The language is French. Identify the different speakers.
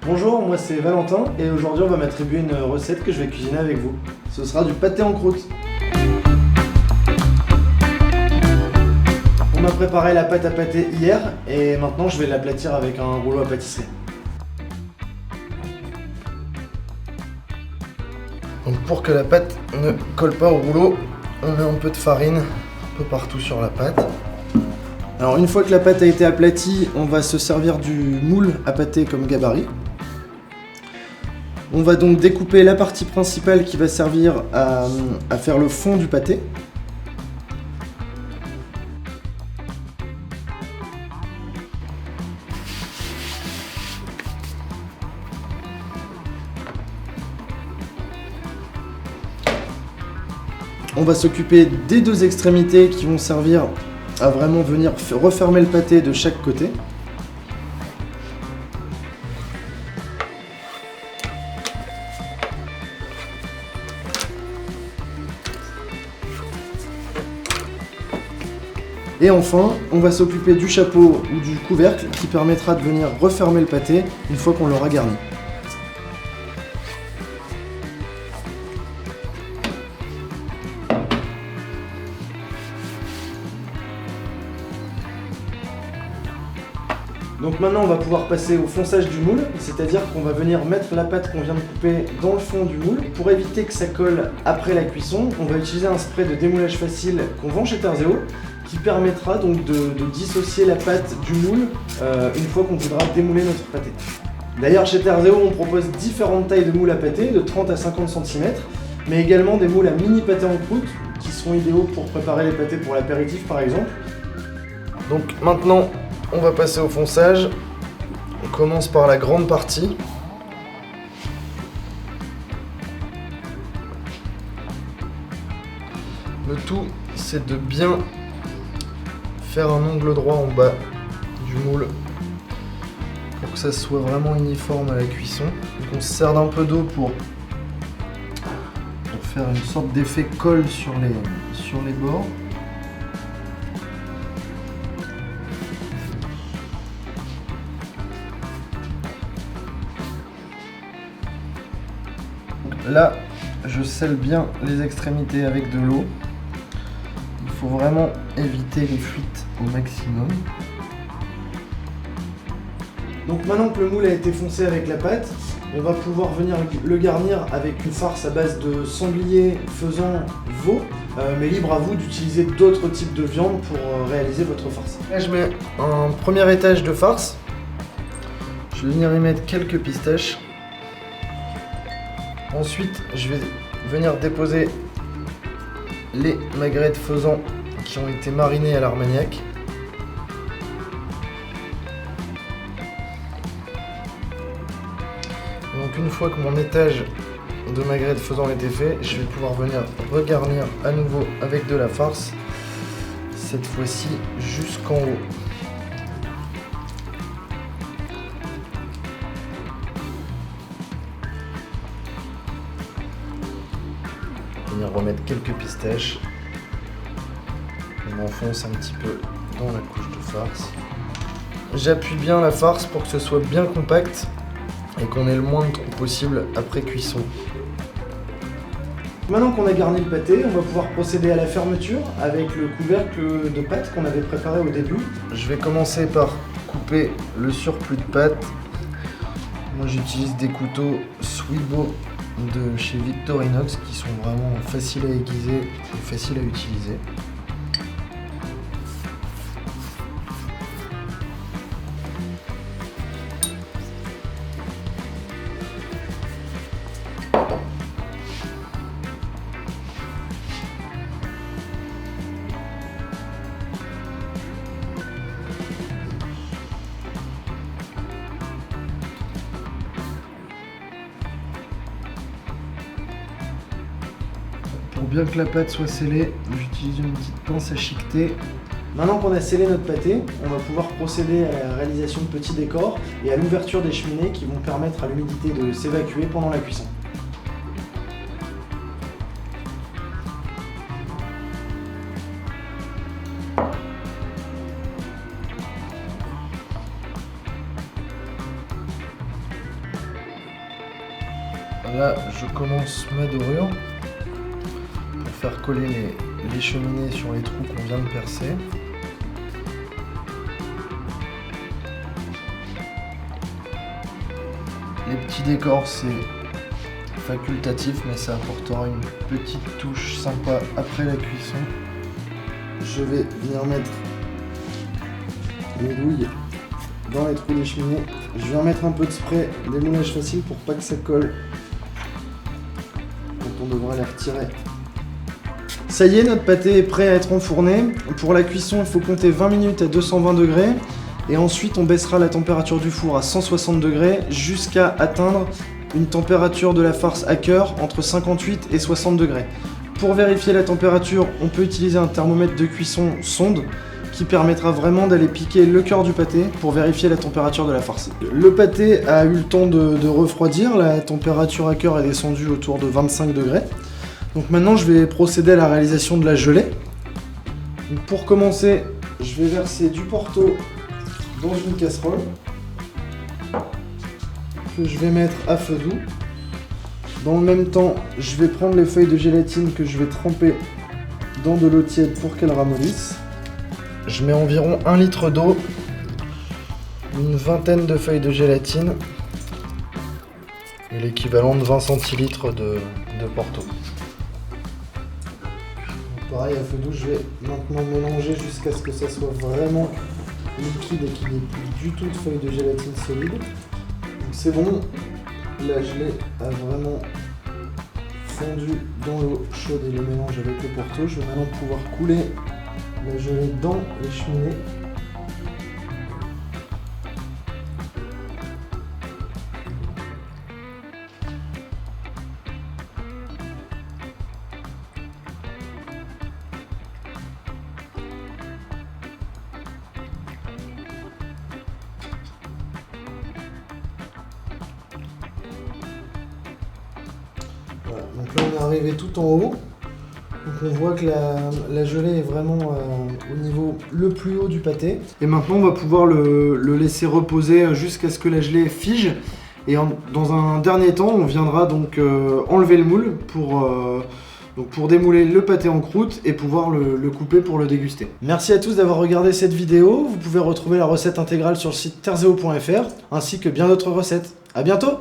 Speaker 1: Bonjour, moi c'est Valentin et aujourd'hui on va m'attribuer une recette que je vais cuisiner avec vous. Ce sera du pâté en croûte. On m'a préparé la pâte à pâté hier et maintenant je vais l'aplatir avec un rouleau à pâtisserie. Donc pour que la pâte ne colle pas au rouleau, on met un peu de farine un peu partout sur la pâte. Alors une fois que la pâte a été aplatie, on va se servir du moule à pâté comme gabarit. On va donc découper la partie principale qui va servir à faire le fond du pâté. On va s'occuper des deux extrémités qui vont servir à vraiment venir refermer le pâté de chaque côté. Et enfin, on va s'occuper du chapeau ou du couvercle qui permettra de venir refermer le pâté une fois qu'on l'aura garni. Donc maintenant on va pouvoir passer au fonçage du moule, c'est-à-dire qu'on va venir mettre la pâte qu'on vient de couper dans le fond du moule. Pour éviter que ça colle après la cuisson, on va utiliser un spray de démoulage facile qu'on vend chez Terzeo, qui permettra donc de dissocier la pâte du moule une fois qu'on voudra démouler notre pâté. D'ailleurs chez Terzeo on propose différentes tailles de moules à pâté, de 30 à 50 cm, mais également des moules à mini pâté en croûte qui seront idéaux pour préparer les pâtés pour l'apéritif par exemple. Donc maintenant on va passer au fonçage. On commence par la grande partie. Le tout, c'est de bien faire un angle droit en bas du moule pour que ça soit vraiment uniforme à la cuisson. Donc on se sert d'un peu d'eau pour faire une sorte d'effet colle sur les bords. Là, je scelle bien les extrémités avec de l'eau. Il faut vraiment éviter les fuites au maximum. Donc maintenant que le moule a été foncé avec la pâte, on va pouvoir venir le garnir avec une farce à base de sanglier, faisan, veau, mais libre à vous d'utiliser d'autres types de viande pour réaliser votre farce. Là, je mets un premier étage de farce. Je vais venir y mettre quelques pistaches. Ensuite, je vais venir déposer les magrets de faisan qui ont été marinés à l'armagnac. Donc une fois que mon étage de magrets de faisan a été fait, je vais pouvoir venir regarnir à nouveau avec de la farce, cette fois-ci jusqu'en haut. Venir remettre quelques pistaches. On enfonce un petit peu dans la couche de farce. J'appuie bien la farce pour que ce soit bien compact et qu'on ait le moins de trous possible après cuisson. Maintenant qu'on a garni le pâté, on va pouvoir procéder à la fermeture avec le couvercle de pâte qu'on avait préparé au début. Je vais commencer par couper le surplus de pâte. Moi j'utilise des couteaux Swibo de chez Victorinox qui sont vraiment faciles à aiguiser et faciles à utiliser. Pour bien que la pâte soit scellée, j'utilise une petite pince à chiqueter. Maintenant qu'on a scellé notre pâté, on va pouvoir procéder à la réalisation de petits décors et à l'ouverture des cheminées qui vont permettre à l'humidité de s'évacuer pendant la cuisson. Là, je commence ma dorure pour faire coller les cheminées sur les trous qu'on vient de percer. Les petits décors, c'est facultatif, mais ça apportera une petite touche sympa après la cuisson. Je vais venir mettre mes douilles dans les trous des cheminées. Je viens mettre un peu de spray démoulage facile pour pas que ça colle quand on devra les retirer. Ça y est, notre pâté est prêt à être enfourné. Pour la cuisson, il faut compter 20 minutes à 220 degrés. Et ensuite, on baissera la température du four à 160 degrés jusqu'à atteindre une température de la farce à cœur entre 58 et 60 degrés. Pour vérifier la température, on peut utiliser un thermomètre de cuisson sonde qui permettra vraiment d'aller piquer le cœur du pâté pour vérifier la température de la farce. Le pâté a eu le temps de refroidir, la température à cœur est descendue autour de 25 degrés. Donc maintenant, je vais procéder à la réalisation de la gelée. Donc pour commencer, je vais verser du Porto dans une casserole que je vais mettre à feu doux. Dans le même temps, je vais prendre les feuilles de gélatine que je vais tremper dans de l'eau tiède pour qu'elles ramollissent. Je mets environ 1 litre d'eau, une vingtaine de feuilles de gélatine et l'équivalent de 20 centilitres de Porto. Donc pareil, à feu doux, je vais maintenant mélanger jusqu'à ce que ça soit vraiment liquide et qu'il n'y ait plus du tout de feuilles de gélatine solide. Donc c'est bon, la gelée a vraiment fondu dans l'eau chaude et le mélange avec le Porto. Je vais maintenant pouvoir couler la gelée dans les cheminées. Voilà, donc là on est arrivé tout en haut, donc on voit que la gelée est vraiment au niveau le plus haut du pâté. Et maintenant on va pouvoir le laisser reposer jusqu'à ce que la gelée fige. Et dans un dernier temps on viendra donc enlever le moule pour démouler le pâté en croûte et pouvoir le couper pour le déguster. Merci à tous d'avoir regardé cette vidéo. Vous pouvez retrouver la recette intégrale sur le site terzeo.fr ainsi que bien d'autres recettes. A bientôt!